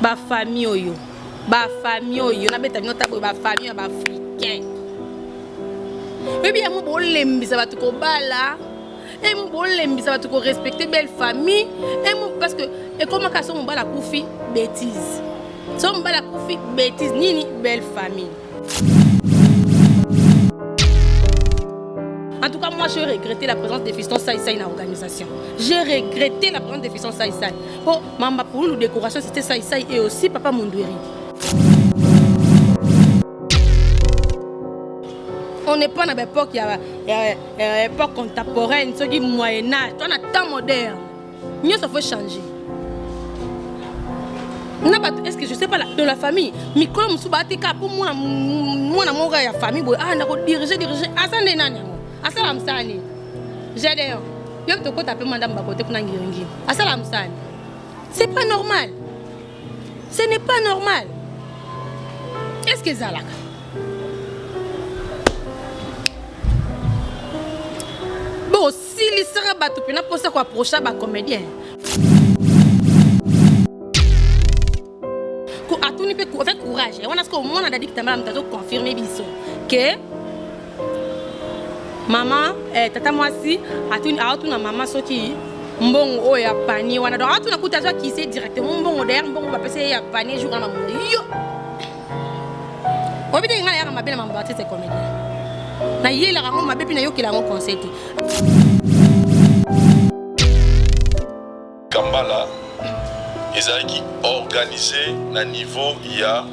ba famille oyo na beta minota boy ba famille ba africain mais bien mo bolembisa batu ko bala et mo bolembisa batu ko respecter belle famille et mo parce que et comment ka so mo bala kufi bêtise so mo bala kufi bêtise nini belle famille. En tout cas, moi, j'ai regretté la présence des fistons Saïsaï dans l'organisation. J'ai regretté la présence des fistons Saïsaï. Oh, maman, pour nous, décoration, c'était Saïsaï et aussi Papa Mondoueri. On n'est pas dans l'époque, il y a l'époque contemporaine, ce qui est Moyen-Âge. On a temps moderne. Mieux, ça faut changer. Est-ce que je sais pas de la famille? Mais quand je suis pour moi, la famille, diriger. Assalam Sani. J'ai d'ailleurs. Je vais te taper madame Bakote pour Nangiringi. Assalam Sani. C'est pas normal. Ce n'est pas normal. Est-ce que Zalaka? Bon, si les sera battu, on a posé quoi approcher à comédien. Avec courage. On a ce qu'on a dit que tu as confirmé que maman, tata moi si, atuna maman soki mbongo o ya pani wana donc atuna kutaza qui c'est directement mbongo derrière mbongo ba pese ya pani jour na maman yo. Obité ngala ya mabela mamba c'est comédien. Na yela rango mabepi na yo ki la ngo concert. Kambala ezaki organisé na niveau ya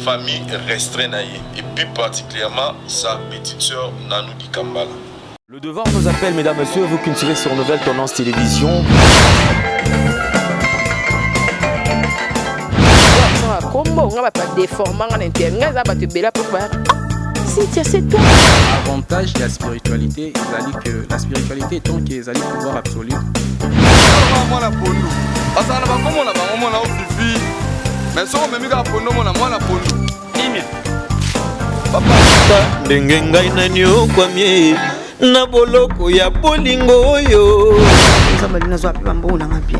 famille restreint et plus particulièrement sa petite sœur Nanou Di Kambala. Le devoir nous appelle, mesdames, messieurs, vous qui nous suivez sur Nouvelle Tendance Télévision. Avantage de la spiritualité, que la spiritualité est tant qu'ils allaient pouvoir absolu. Mais si on me met à pondo, mon amour, la pondo. Papa, ndenge ngai na nyo kwamie na boloko ya bolingo yo. Nzambe na zwa pe mbona ngapie.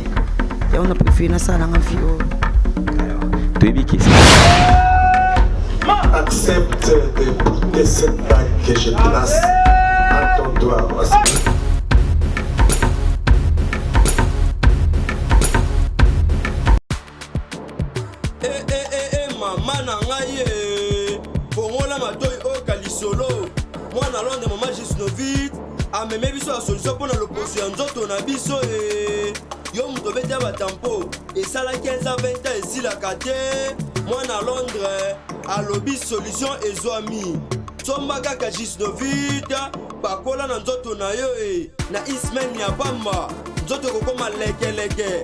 Ya on a préféré na sala ngafio. Accepte de porter cette bague que je place à ton doigt. Ameme biso la solution pour l'opposition nzoto na biso yo muto bete ba tempo et ça la 15 à 20 ans ici la kate moi na Londres alobi solution ezwami somba kaka juste vite bakola na nzoto na yo na ismen ya bamba nzoto kokoma leke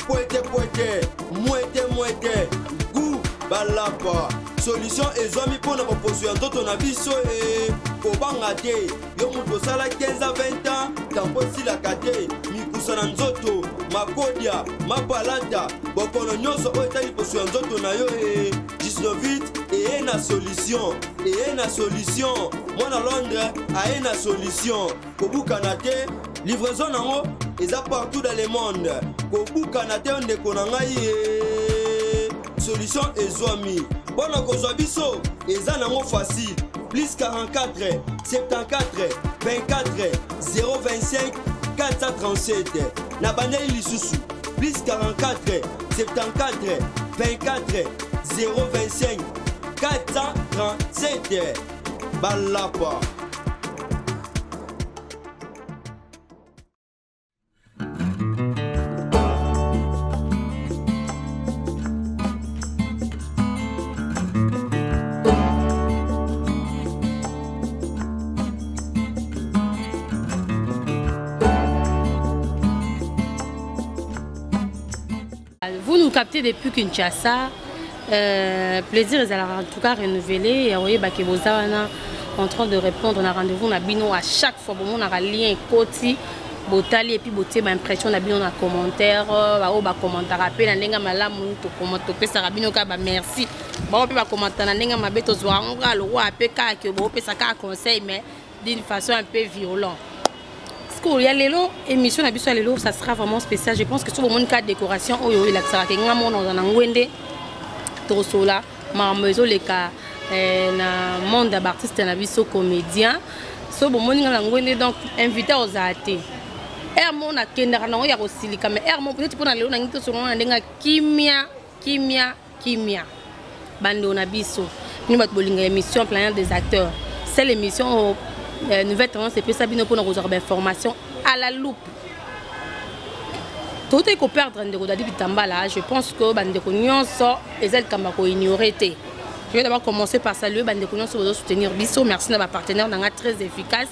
poete muete gu balapa solution ezwami pour l'opposition nzoto na biso kobanga te yo mutu osala 15 à 20 ans tampo esilaka te mikusa na nzoto makodia mapalata bokono nyonso oyo etali liposo ya nzoto na yo 19 eye na solution mwana Londres aye na solution kobukana te livraison nango eza partout dans le monde kobukana te ndeko na ngai solution ezwami mpona kozwa biso eza nango facile plus 44 74 24 025 437 na bandeli lisusu plus 44 74 24 025 437 balapa. Vous nous captez depuis Kinshasa. Plaisir est en tout cas renouvelé. Et oui, en train de répondre on a rendez-vous on a bino à chaque fois bon on a lien côté botali et puis beauté ma impression on a bino na commentaire ba commentaire appel na ndenga malamu to commenter pesa rabino ka ba merci ba pe ba commenter na ndenga mabe to zwa ngalo wa pe ka ke bo pesa ka conseil mais d'une façon un peu violente discours il y a l'élo émission na biso l'élo ça sera vraiment spécial. Je pense que tout le monde cas décoration oyo il accès que ngamo dans na ngwende tosola mamezo les cas na monde d'artiste na biso comédien so bon moninga na ngwende donc invité aux athées Hermon na kendara na ya kosilika mais Hermon peut-être pour na lelo na ngito so na ndenga kimia bando na biso ni bat bolinga émission planète des acteurs c'est l'émission nouvelle tendance c'est ça bino pour nous réserver information à la loupe tout est qu'on perdre de rodadi bitambala je pense que bande ko nyonso ezal kamba ko ignorer. Je vais d'abord commencer par saluer bande ko nyonso pour soutenir biso merci na ba partenaire na très efficace.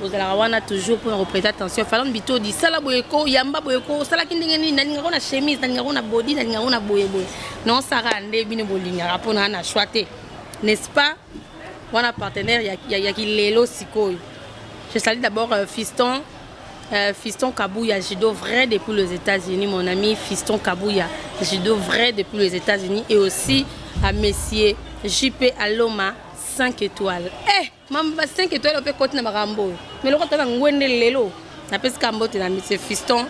Vous allez toujours pour reprêter attention. Falon bito di sala boyeko yamba boyeko sala kindengeni na ninga na chemise na ninga na body na ninga na boyebo. Non ça rende bino bolinga rapona na choité. N'est-ce pas? Wana partenaire ya ki lelo sikoy. Je salue d'abord Fiston Kabouya judo vrai depuis les États-Unis mon ami Fiston Kabouya judo vrai depuis les États-Unis et aussi à Messier JP Aloma 5 étoiles. Mamba 5 étoiles on peut continuer na marambo. Mais le retour na ngwende lelo. Na pesi kambote na monsieur Fiston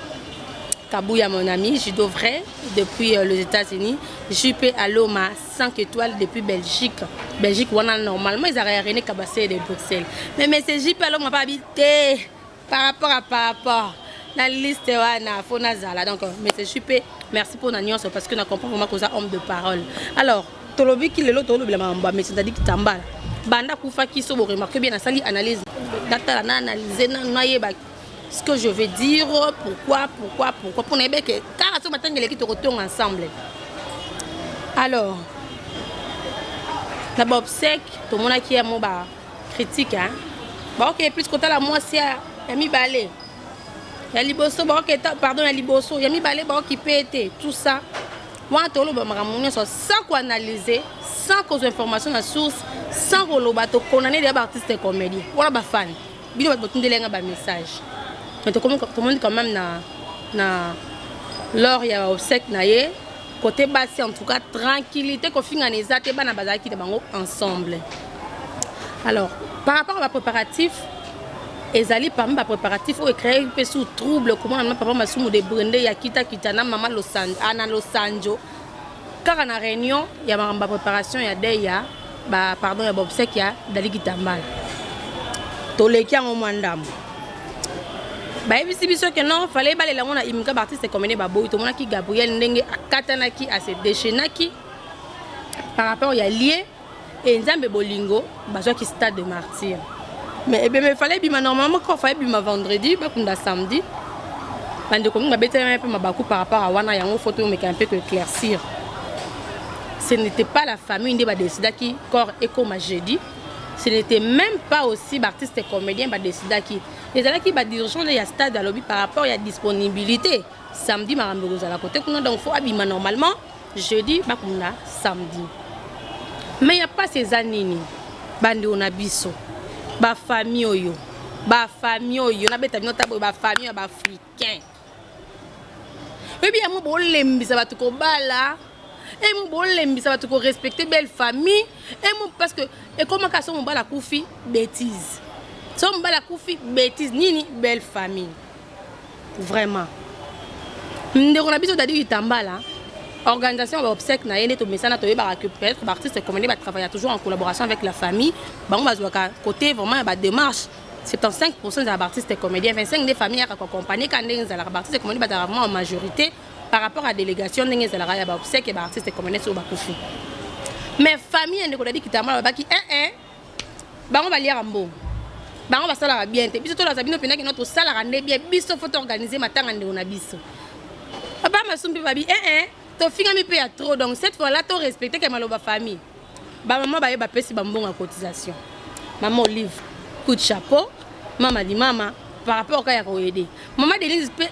Kabouya mon ami, judo vrai depuis les États-Unis. JP Aloma 5 étoiles depuis Belgique. Belgique wana normalement ils arrivent René Kabassé de Bruxelles. Mais monsieur JP Aloma pas habité par rapport la liste wana fona zala. Donc monsieur JP merci pour la nuance parce que na comprend vraiment que ça homme de parole. Alors tolobi ki lelo tolobi la mamba mais c'est-à-dire que tambala banda kufa ki so bo remarque bien na sali analyse data na analyser na yeba ce que je veux dire pourquoi pour ne pas que car so matangele ki to retourne ensemble. Alors la bob sec to mona ki ya mo ba critique hein ba OK plus côté la moi c'est ya mi balé ya liboso ba OK pardon ya liboso ya mi balé ba OK pété tout ça moi tolo ba makamune so sans quoi analyser sans cause information à source sans roloba to condamner des artistes et comédiens voilà ba fan bino ba tundelenga ba message mais tout le monde quand même na lors ya obsèque na ye côté bassi en tout cas tranquillité ko finga nezate bana bazaki de bango ensemble. Alors par rapport à préparatif ezali parmi ba préparatif o créer peu sous trouble comment na papa masumu de brende ya kitana mama Losanjo ana Losanjo car na réunion ya ma préparation ya deya ba pardon ya obsèque ya dali kitambala to leki en mwandam ba ebisi biso que non fallait baler la mona imika artiste comédien ba boy to mona ki Gabriel ndenge akatanaki a se déchaînaki par rapport ya lié et nzambe bolingo bazwa ki stade de martyr. Mais il fallait bima normalement quand fallait bima vendredi ba kunda samedi bande comme ba bete un peu ma baku par rapport à wana yango photo mais un peu que éclaircir. Ce n'était pas la famille qui a décidé qui corps éco ma jeudi. Ce n'était même pas aussi artiste et comédien qui a décidé qui. Les gens qui va dirigeant il y a stade à lobby par rapport à la disponibilité. Samedi marambo à la côté donc faut habiller normalement jeudi ba kunda samedi. Mais il n'y a pas ces années bande on a biso. Ba famille oyo. Ba famille oyo na beta binota ba famille ba africain. Et bien mo bolembi ça va tout ko bala. Et mon bolembi ça va tout ko respecter belle famille et mon parce que et comment ka so mon bala koufi bêtise. So mon bala koufi bêtise nini belle famille. Vraiment. Ndeko na biso dadi itambala. Organisation obsèque na yene to mesana to yeba récupérer artiste comédien va travailler toujours en collaboration avec la famille. Bango bazwaka côté vraiment ba démarche 75% des artistes et comédiens 25 des familles à accompagner quand les artistes et comédiens ba vraiment en majorité par rapport à la délégation des salariés ba obsèque et artistes et comédiens sur ba kufi. Mais famille ndeko dadi kitambala ba ki bango ba lire mbo. Bango ba sala bien te biso to la sabino pena ki notre sala rande bien biso faut organiser matanga ndeko na biso. Papa masumbi ba bi to finga mi pe ya trop donc cette fois là to respecter que maloba famille ba maman ba yeba pesi ba mbonga cotisation maman Olive coup de chapeau maman di mama par rapport à ya ko aider maman Denise pe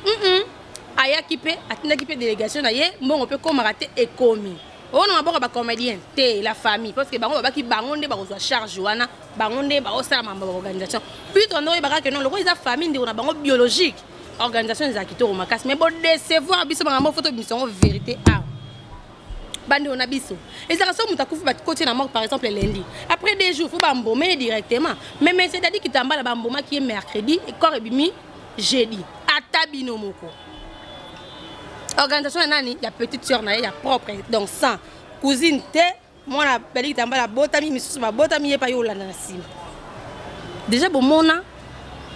aya ki pe atinda ki pe délégation na ye mbongo pe ko maraté et komi on a ba ba comédien te la famille parce que bango ba ki bangonde ba ko charge wana bangonde ba o sala mamba organisation puis on aurait ba que non le ko isa famille ndi on a bango biologique organisation des acteurs au makas mais bon décevoir biso bango photo mission vérité a bande on a biso et ça rassure mutakufu ba côté na mort par exemple lundi après des jours faut ba mbomé directement mais c'est à dire que tamba la mboma qui est mercredi et corps ebimi jeudi atabino moko organisation nani ya petite sœur na ya propre donc sans cousine te mona beli kitambala botami misusu ba botami ye pa yo landa na sima déjà bon mona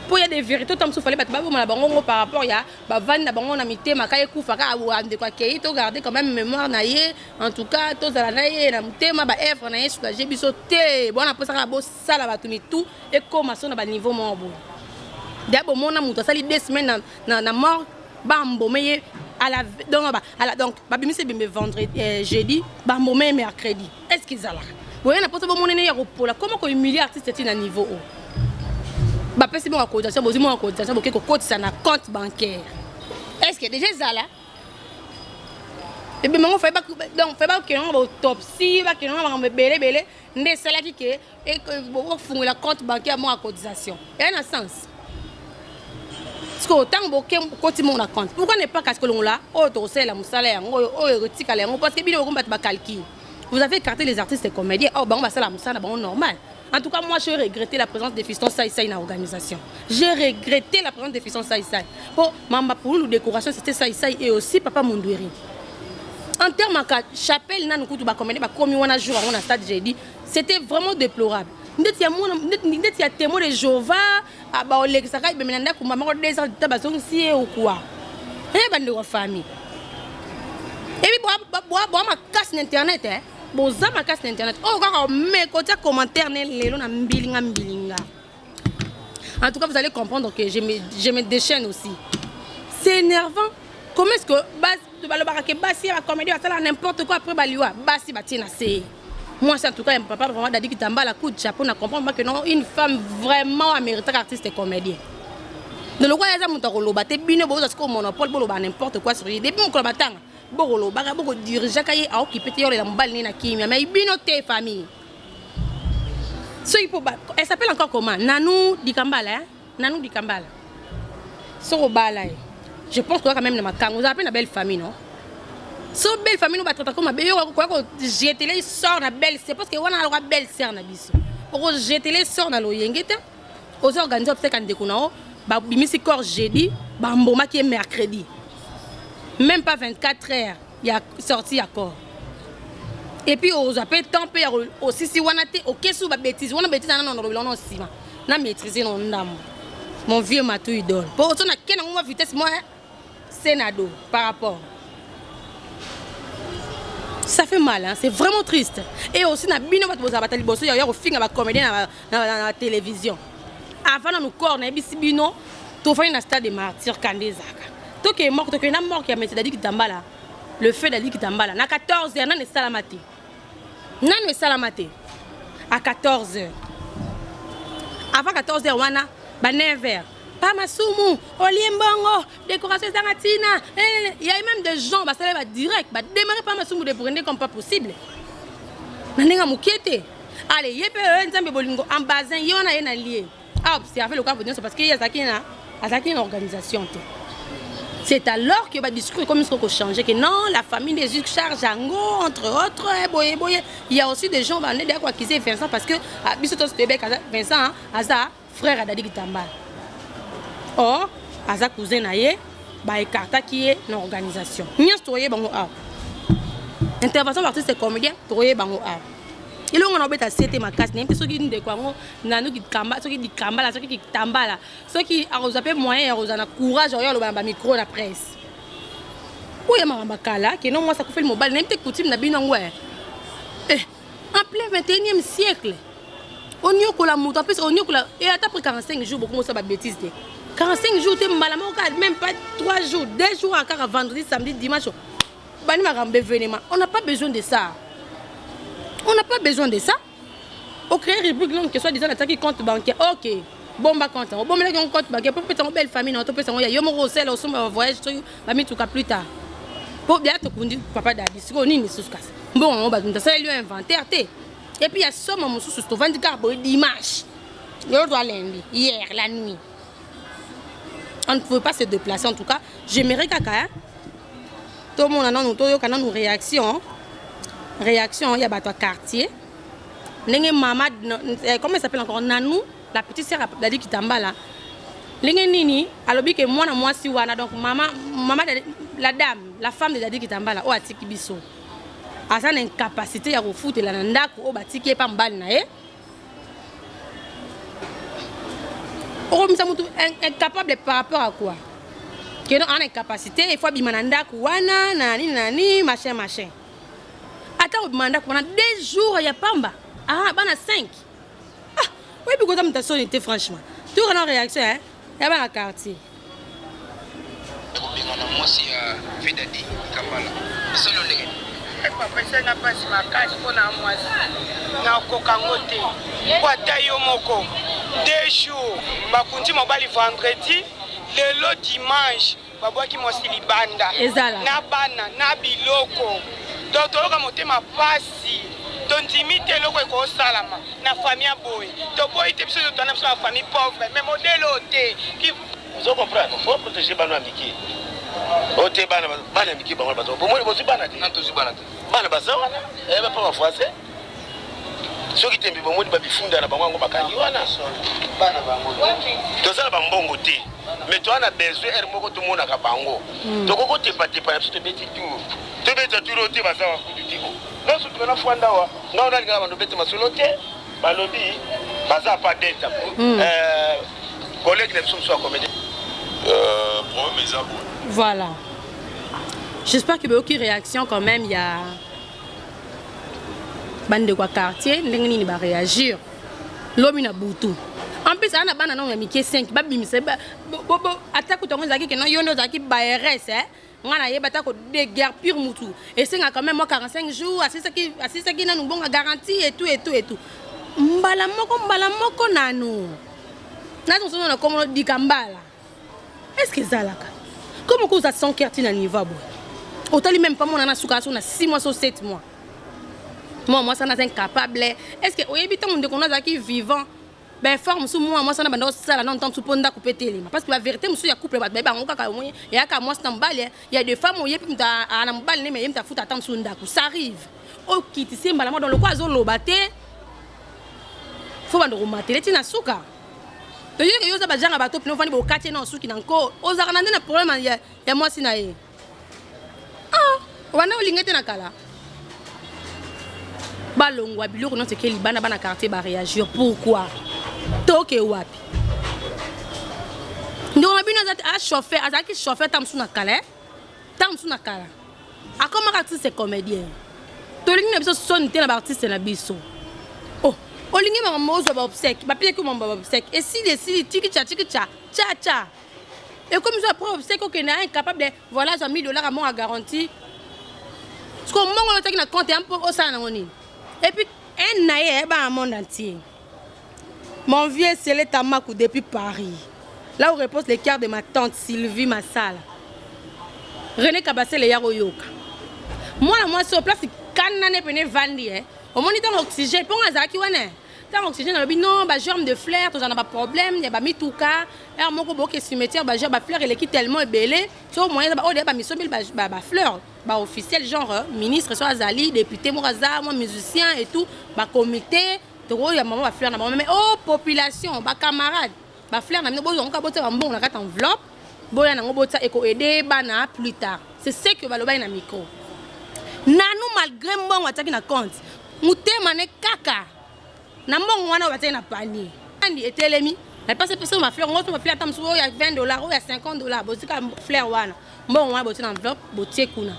pour y a des vérités tant qu'il fallait pas la bango par rapport ya ba vanda bango na mitema ka ekufa ka ande kwa kei to garder quand même mémoire na ye en tout cas to zala na ye na mitema ba effort na ye sur la jebiso te bon na posa ka bo sala ba tumi tout et comme ça na ba niveau mo bo d'abord mon amour sali 2 semaines na mort ba mbomeye à la donc ba bimi c'est bimbe vendredi jeudi ba mbomeye mercredi est-ce qu'ils ala bon na posa bo mon ene ya kopola comment ko humilier artiste c'est un niveau haut bah c'est bon à cotisation bon moi cotisation beaucoup cotisation na compte bancaire est-ce que déjà ça là et bien on fait pas donc fait pas que on autopsie pas que on va belé ndé ça là qui que et que bon fond la compte bancaire moi cotisation et un sens parce que autant boké côté mon compte pourquoi ne pas casque l'on là auto c'est la musala yango retika yango parce que bino ko ba calcul vous avez écarté les artistes et comédiens oh bah on va ça la musala bon normal. En tout cas, moi, j'ai regretté la présence des fistons Saïsaï dans l'organisation. J'ai regretté la présence des fistons Saïsaï. Pour nous, décoration, c'était Saïsaï et aussi Papa Mondouiri. En termes de chapelle, c'était vraiment déplorable. Il y a témoin de Jéhovah, il y a famille. Et puis, ma casse d'internet, boza ma casse internet oh quand mais côté commentaire lelo na mbilinga en tout cas vous allez comprendre que je me déchaîne aussi c'est énervant comment est-ce que le barake basi la comédie va n'importe quoi après baliwa basi batina c'est moi c'est en tout cas un papa vraiment dadi kitamba la coup de chapeau na comprendre que non une femme vraiment méritante artiste et comédien de le quoi ya za mutako loba te bino boza ce monopole boloba n'importe quoi sur depuis mon batanga bogolo baga bogo dirigeant kay a occupé te yole la mbali na kimia mais bino te famille so il faut elle s'appelle encore comment Nanou Dikambala hein Nanou Dikambala so bala je pense que quand même na makango vous appelle une belle famille non so belle famille nous battre comme be yo ko jeter les sort na belle c'est parce que on a la belle sœur na biso ko jeter les sort na lo yengeta aux organiser peut-être quand décona ba bimisi corps jeudi ba mboma qui est mercredi. Même pas 24 heures, il y a sorti accord. Et puis, on appelle tant pis aussi si on a été au caisse ou bêtise, on a bêtise dans nos bilans aussi. On a maîtrisé nos dames. Mon vieux matou idole. Pour autant, quelle vitesse moi, c'est nado par rapport. Ça fait mal, hein? C'est vraiment triste. Et aussi, on a bien votre bataille bosso, il y a au film avec comédien dans la télévision. Avant, nous corps, on a bien si bino, tout fait un stade de martyr Kandezaka. Tout qui est mort, tout qui est mort qui a mis Dadi Kitambala. Le feu Dadi Kitambala. À 14h, non, c'est salamate. Non, c'est salamate. À 14h. Avant 14h, on a 9h. Pas Masumu, Oliembongo, décoration Zangatina. Il y a même des gens, ça va direct. Démarrer pas Masumu de prendre comme pas possible. Nanenga Mukete. Allez, il y a en bassin, il y en a un allié. À observer le cas pour dire parce qu'il y a une organisation. C'est alors que va discuter comme il faut changer que non la famille des Jésus charge Ango entre autres il y a aussi des gens qui disent Vincent parce que Vincent Aza frère à Dadi Kitambala or Aza cousin naie ba écarta qui est une organisation nias toye bango a intervention artiste et comédien toye bango a il on a obéta c'était ma casse n'importe ce qui dit quoi nanu Kitambala ce qui dit Kambala ce qui Kitambala ce qui a osé moyen a na courage au le micro la presse où ya mama kala que non moi ça fait le mobile n'importe coutume na bino ngwe en plein 21e siècle on y a la moto en plus on y a et après 45 jours beaucoup ça va bêtise 45 jours t'es malama même pas 3 jours 2 jours encore vendredi samedi dimanche bani marambe événement on n'a pas besoin de ça. On n'a pas besoin de ça. Au créer une rubrique que soit disant l'attaque compte bancaire. Ok. Bon bah compte. Bon mais là on compte bancaire pour peut-être une belle famille non peut il y a yo mo sel au son voyage va mettre tout cas plus tard. Pour bien te conduire papa d'Adi. Si on ni sous casse. Bon on va nous ça lui inventaire té. Et puis il y a ça mon sous sous 20 carbo dimanche. Le doit lundi hier la nuit. On ne pouvait pas se déplacer en tout cas. J'aimerais caca. Tout le monde a nous réaction. Réaction, il y a battu quartier. Maman, comment elle s'appelle encore Nanou, la petite sœur Dadi Kitambala. Linge nini alobi que moi na moi si wana donc maman la dame la femme de Dadi Kitambala o atiki biso asa na incapacité ya kofutela na ndako o batiki pa mbali na ye o misa mutu incapable par rapport à quoi que non en incapacité il faut bima na ndako wana nani machin ata o bima ndako wana 2 jours ya pamba bana 5 oui puis quand mutation était franchement tout en réaction hein ya bana quartier moi si fait Dadi Kitambala c'est le lien papa ça n'a pas si ma cache pour na moi na kokangote kwa tayo moko 2 jours bakundi mobali vendredi lelo dimanche babwaki mosi libanda na bana na biloko donc toloka motema pasi tondimite loko eko salama na famille boy to boy te biso to na biso na famille pauvre mais modèle oté qui vous comprenez faut protéger bana miki oté bana miki bango bazo bo mo bozi bana te na tozi bana te bana bazo wana ba pa français soki tembi bo mo di ba bifunda na bango bakangi wana bana bango to sala ba mbongo te mais toi on a besoin er moko to mona ka bango to koko te pa na biso te beti tour te beti tour oté baza wa kudu tiko non so tu na fwanda wa nga ona linga bando beti masolo te balobi baza pa delta collègue ne sont soit comédien problème les abos. Voilà. J'espère qu'il y a aucune réaction quand même. Il y a bande de quoi quartier, n'engni va réagir. L'homme n'a boutou. En plus, on a bande non mais 5 babi c'est attaque to ngaki que non yono zaki BRS hein. Ngana yeba ta ko de guerre pure mutu. Et c'est quand même moi 45 jours, c'est ça qui na nous bon garantie et tout. Mbala moko nanu. Na to sona comme di kambala. Est-ce que ça là? Comment vous avez 100 cartes à niveau? Autant même pas mon ana souka na 6 mois ou 7 mois. Moi ça n'a incapable. Est-ce que oyebi tant monde qu'on a qui vivant ben forme sous moi ça na bando ça non tant sous ponda couper télé parce que la vérité monsieur ya couple ba ba on kaka moyen et aka moi c'est en balle il y a des femmes oyebi mta ana mbali mais mta futa tant sous ndako ça arrive. O kiti simba la dans le quoi zo lobate. Faut bando romater tina souka. To yeke yoza ba janga bato pino fani bo quartier na suki na nko ozaka na problème ya moi sina ye wana olingete na kala balongwa biloko non sekeli bana quartier ba réagir pourquoi toke wapi ndo mabino za chauffeur azaki chauffeur tamsu na kala akoma artiste comédien to lingi na biso sonite na ba artiste na biso olingi mama mozo ba obsèque ba pile ko mama ba obsèque et si tiki cha et comme ça pour obsèque que n'est incapable voilà j'ai $1000 à moi à garantie parce que mon on na compte un peu au ça na ngoni et puis un naïe ba monde entier mon vieux c'est le tamakou depuis Paris là où repose les cœurs de ma tante Sylvie Massala René Kabassé le yaro yoka moi sur place kanane pene vandi au moniteur oxygène pour azaki wana tant oxygène le non ba germe de fleurs tous en a pas problème il y a ba mituka er moko boke cimetière ba germe ba fleur elle est tellement belé so moyen ba o de ba misobil ba fleur ba officiel genre ministre soit azali député moraza moi musicien et tout ba comité to ya maman ba fleur na maman mais oh population ba camarade ba fleur na mino bozo on ka bota ba mbongo na kata enveloppe boya na ngo bota eko aider bana plus tard c'est ce que ba loba na micro nanu malgré mbongo ataki na compte mutema ne kaka na mbongo wana bataki na panier andi etelemi na passe personne ma fleur ngoto ma fleur tamsu il y a $20 ou il y a $50 bosika fleur wana mbongo wana botina enveloppe botie kuna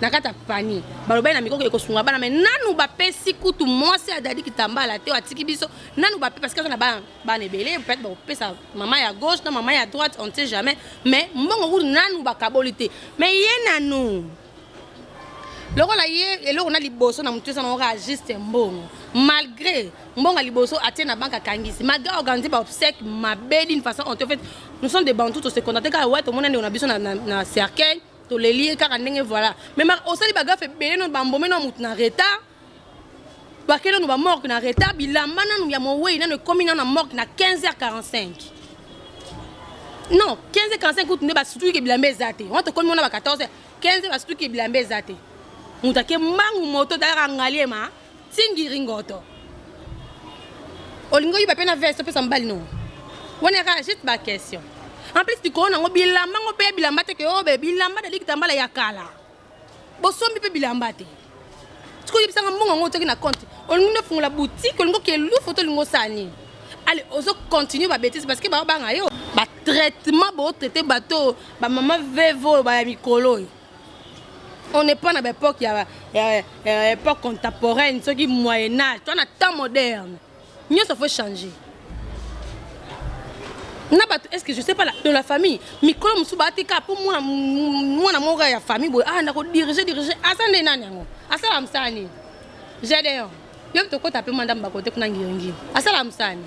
na kata panier baloba na mikoko ekosunga bana mais nanu ba pesi kutu mwasi ya Dadi Kitambala te atiki biso nanu ba parce que na ba nebele peut-être ba pesa maman ya gauche na maman ya droite on ne sait jamais mais mbongo nanu ba kabolité mais ye nanu lokola ye eloko na liboso na mutu sana oka juste mbongo malgré mbongo liboso atie na banque kangisi malgré organiser ba obsèque mabe d'une façon en fait nous sommes des bantous to se contenter ka ouais to mona on a biso na cercueil to les lier car ndenge voilà mais osali baga fait belé no bambomé no mutu na retard ba kelo no ba mort na retard bilamba na ya mowe na no komi na mort na 15h45 non 15h45 kutu ne ba surtout ke bilamba ezate on to komi na ba 14h 15h ba surtout ke bilamba ezate mutake mangu moto dara ngaliema tingi ringoto olingo yiba pena veste pesa mbali no On a juste ma question. En plus, tu connais, on bilamba, on paye bilamba, te que oh bilamba de l'Ikitambala yakala. Bosom bi bilamba te. Tu connais ça on monte na compte. On nous font la boutique, on nous que lu photo lingo sani. Allez, on continue ma bêtise parce que ba banga yo, ba traitement ba traiter bateau, ba maman vevo ba mikolo. On n'est pas dans l'époque il y a époque contemporaine, ce qui moyen âge, on a temps moderne. Mieux ça faut changer. Est-ce que je sais pas de la famille mikolo musuba atika pour moi na moga ya famille boy ah ndako diriger asande nani yango asala msani Gédéon yo to ko taper mandam ba côté kuna ngiyongi asala msani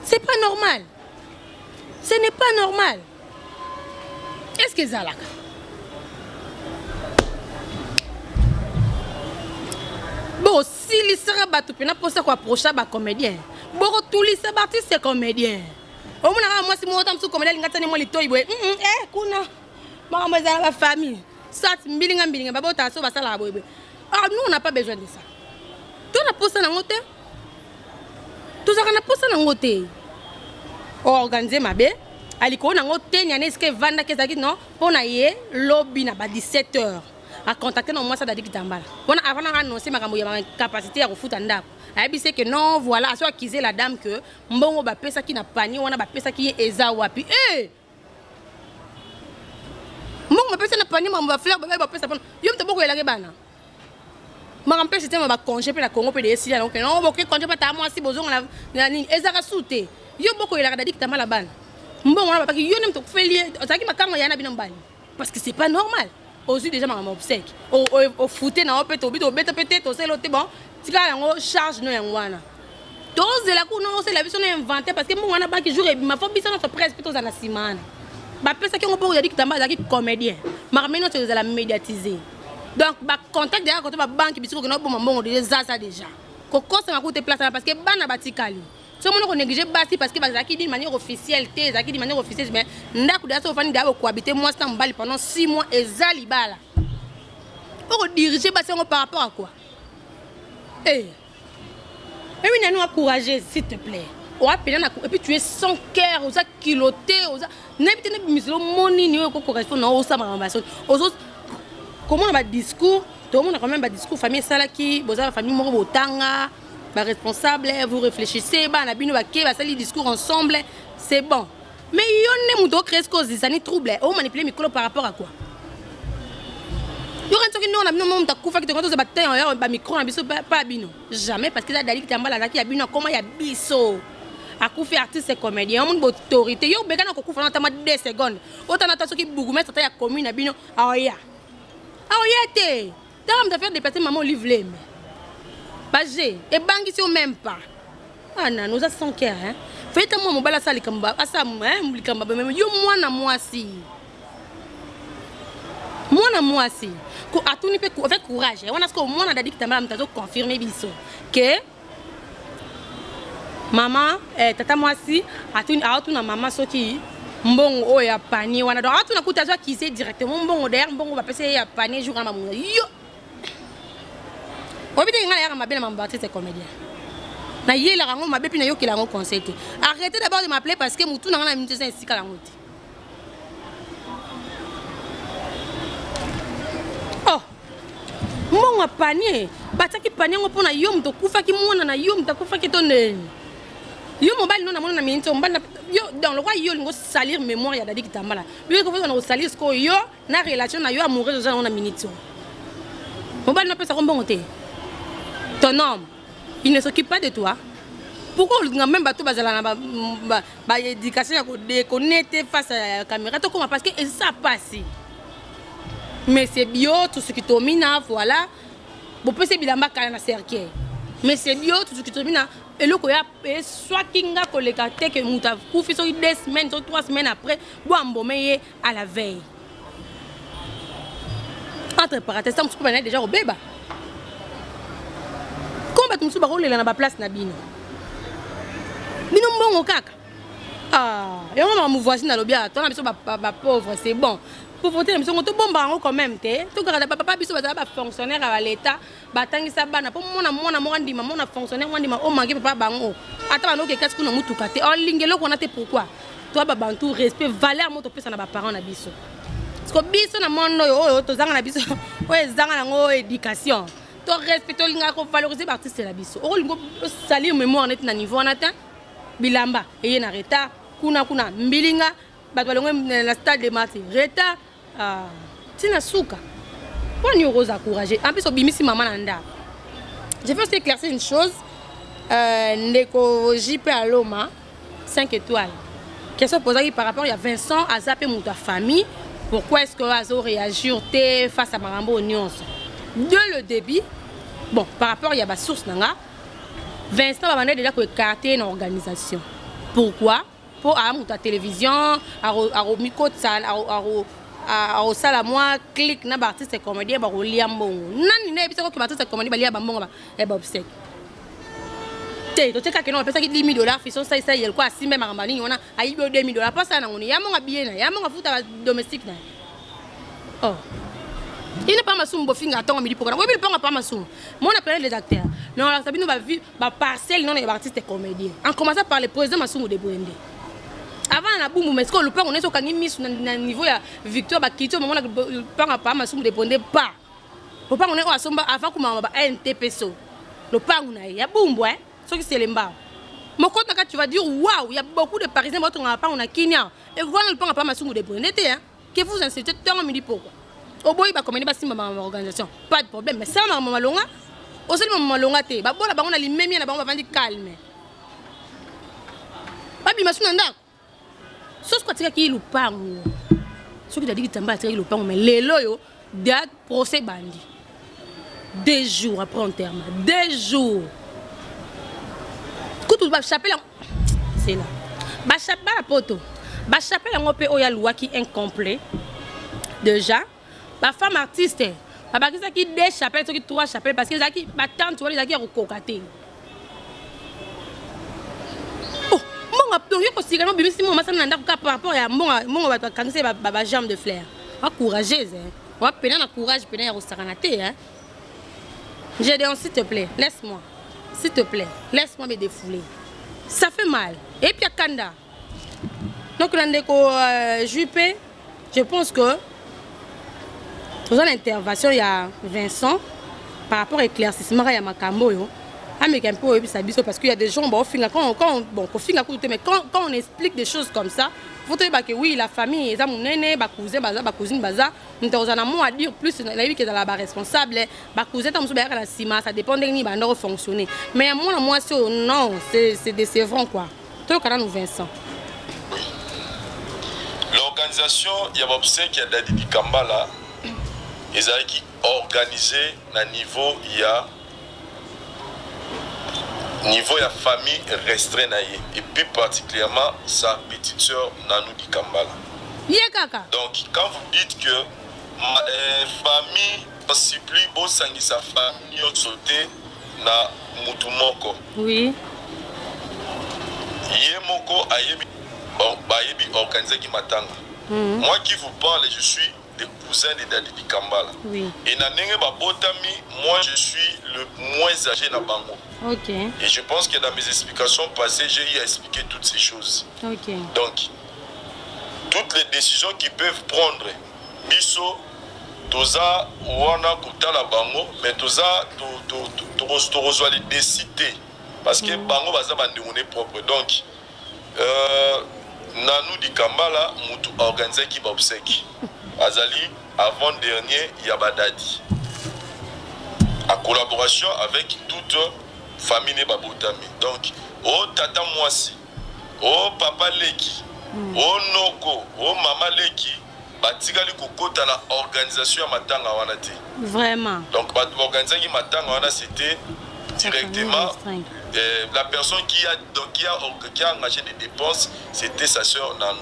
c'est pas normal, ce n'est pas normal. Est-ce que zalaka bon si les sera batu pena pour ça quoi approcher ba comédien bon tous les artistes comédien. Au moins, moi, si moi, je suis comme elle, je suis toi, eh, kuna, maman, ma famille, ça, bilinga, babo, ta so, basala, boy. Ah, nous, on n'a pas besoin de ça. Tout n'a pas ça dans l'hôtel. Tout ça, on n'a pas ça dans l'hôtel. Organiser ma bé, aliko, on a l'hôtel, il y a un escape, vanda, qu'est-ce que non, on a yé, lobby, n'a pas 17h. À contacter, non, moi, ça, d'adiki tambala. On a avant d'annoncer ma capacité à refoutre un dap. Elle dit que non, voilà, soit qu'ils la dame que mbongo ba pesa qui n'a panier, on a ba pesa qui est eza wapi. Eh! Mbongo ba pesa na panier, mbongo ba fleur ba pesa pon. Yo mto boko elage bana. Ma empêche c'était ma congé pe la Congo pe de esi donc non boko congé pa ta moi si bozo na nini eza ka souté. Yo boko elage dadi ki ta mala bana. Mbongo na ba ki yo nem to felie, ozaki makango yana bino mbali. Parce que c'est pas normal. Aussi déjà ma obsèque. Au fouté na opé to bito beta pété to selo te bon. Tu as une charge no yangwana. Tous la cour non c'est la vision inventée parce que moi on a pas qui joue ma faut bisa notre presse plutôt dans la semaine. Ba pesa qui on peut dire que tamba qui comédien. Ma ramène tu la médiatiser. Donc ba contact derrière côté ba banque biso que no bon mbongo déjà ça déjà. Koko ça m'a coûté place parce que bana batikali. Ce monde on néglige basi parce que ba qui dit de manière officielle té ça qui de manière officielle mais ndaku da so fani da cohabiter moi sans mbali pendant 6 mois et zalibala. Pour diriger basi par rapport à quoi? Eh, mais oui, nous encourager, s'il te plaît. Et puis tu es sans cœur, aux kiloté, aux n'importe quel musulman, moni, ni au correspond, non, au samaramasson. Comment on a discours? Tout le monde a quand même un discours famille salaki, vous avez famille moro botanga, responsable, vous réfléchissez, bah, on a bien le discours ensemble, c'est bon. Mais il y a des choses qui sont troubles. On manipule micro par rapport à quoi? Jamais parce que ça Dali Tambala qui a bino comment il y a biso à couper artiste et comédien on autorité yo bekana ko kufa na 2 secondes autant attention qui bougumestre ta ya commune na bino aoya te dame de faire déplacer maman livre bagé et bangi si même pas ah non nous a sans cœur hein faites moi mon bala sali kamba asa hein likamba même yo moi si moi si avec courage on a ce que moi on a dit que tamala mtazo confirmer biso que maman tata moi si atuni na maman soki mbongo oya panier wana donc atuna kutazo kise directement mbongo derrière mbongo ba pese ya panier jour na maman yo obite ngala ya mabela mambati c'est comédien na yela rango mabepi na yo kila ngo conseil arrêtez d'abord de m'appeler parce que mutu na ngana minute ça ici kala ngoti. Mon panier, bataki panier pour na yom to kufa ki mona na yom to kufa ki tonne. Yo mobile non na mona na minto mbana yo dans le roi yo ngo salir mémoire ya dadi kitambala. Yo ko na salir ko yo na relation na yo amoureux déjà on a minito. Mobile na pesa ko mbongo te. Ton homme, il ne s'occupe pas de toi. Pourquoi on même bateau bazala na ba éducation ya ko déconnecter face à la caméra to comment parce que ça passe. Mais c'est bio, tout ce qui domine, voilà. Vous pouvez bilamba kala na cercle. Mais c'est bio, tout ce qui domine. Et le koya soit kinga kolekate que muta kufi so 2 semaines, 3 semaines après, vous embommer à la veille. Entre parenthèses, ça me souviens déjà au bébé. Comment tu me souviens rouler na ba place na bino? Bino mbongo kaka. Ah, et on va me voisin na lobia, toi na biso ba pauvre, c'est bon. pour voter l'émission to bomba quand même té to kaka papa biso ba fonctionnaire à l'état batangisa bana pour mona ndima mona fonctionnaire ndima o manqué papa bango ata bano ke qu'est-ce qu'on a mutuka té on lingelo qu'on a té pourquoi toi ba bantu respect valeur moto pesa na ba parents na biso parce que biso na mondo yo to zanga na biso o ezanga na ngo éducation to respect to linga ko valoriser ba artiste la biso o lingo salir mémoire net na niveau na ta bilamba eye na retard kuna mbilinga bato balongwe na stade de Martin retard tina souka pour nous rose encourager en plus obimisi maman nanda je veux aussi éclaircir une chose ndeko JP Aloma 5 étoiles question posée par rapport il y a Vincent Azapé Mouta famille pourquoi est-ce que Azo réagir face à Marambo Nyons de le débit bon par rapport il y a ba source nanga Vincent va demander déjà que écarter une organisation pourquoi pour à la télévision à micro à sala moi clic na artiste comédien ba rolia mbongo nani na ebisa ko artiste comédien ba lia ba mbongo ba e ba obsèque te to teka keno pesa ki $10,000 fiso ça il quoi si même marambani on a ayi $2,000 pas ça na ngoni ya monga bien na ya monga futa domestique na oh il n'est pas masum bo finga tonga midi pour oui il pas masum mon appelé les acteurs non la sabino ba vu ba parcelle non les artistes comédiens en commençant par le président Masum de Brende avant la boum mais ce que le père on est au kangi mis na niveau ya victoire ba kito moment le père pas Masum de Brende pas le père on est au asomba avant comment ba NTP so le père on a ya boum ouais ce qui c'est les mbao mon compte quand tu vas dire waouh il y a beaucoup de parisiens votre pas on a Kenya et voilà le père pas Masum de Brende hein que vous insultez tant midi pourquoi au boy ba commander ba simba ma organisation pas de problème mais ça maman longa aussi maman longa te ba bona ba on a les mêmes na ba on va vendre calme ba bi masuna nda so ce que tu lupango ce que tu as dit que tamba tu lupango mais lelo yo date procès bandi 2 jours après un terme 2 jours quand tu vas chapelle c'est là ba chapelle la poto ba chapelle ngo pe o ya loi qui incomplet déjà la femme artiste parce que ça qui 2 chapelles qui 3 chapelles parce que ça qui battant tu vois les qui recocaté oh mon aptorio ko sigano bimisi mo masana nda par rapport à mon ba kanise ba jambe de fleur encourageuse hein wa pena na courage pena ya rosakanate hein j'ai dit s'il te plaît laisse-moi s'il te plaît laisse-moi me défouler ça fait mal et puis à Kanda donc l'andeko Juppé je pense que dans l'intervention il y a Vincent par rapport à l'éclaircissement il y a Makambo yo mais un peu parce qu'il y a des gens bon mais quand on explique des choses comme ça faut dire que oui la famille ça mon nene ba cousin ba cousine baza nous avons un mot à dire plus la vie que dans la responsable ba cousin tam souba la cima ça dépend de ni ba ndoro fonctionner mais moi c'est non c'est décevant quoi toi quand nous Vincent l'organisation il y a obsèque qui a Dadi Kambala ils ont qui organisé à niveau il y a famille restreint et plus particulièrement sa petite sœur Nanou Di Kambala. Donc quand vous dites que famille possible beau sangi sa famille sauté na mutumoko. Oui. Yemoko ayebi organisé qui matanga. Moi qui vous parle je suis le cousin de Dadi Di Kambala. Oui. Et na nenge ba botami, moi je suis le moins âgé na bango. OK. Et je pense que dans mes explications passées, j'ai eu à expliquer toutes ces choses. OK. Donc, toutes les décisions qu'ils peuvent prendre, biso, toza, wana kutala bango, mais toza, toza les décider. Parce que bango baza bandemone propre. Donc, Nanou Di Kambala, moutou organisé qui va obsèque. Azali, avant dernier, il y a Badadi. En collaboration avec toute famille Babotami. Donc, oh tata Mwasi, oh papa Leki, oh Noko, oh maman Leki, batigali kokota na organisation ya matanga wana te. Vraiment. Donc, l'organisation matanga wana c'était directement la personne qui a engagé des dépenses, c'était sa sœur Nanou.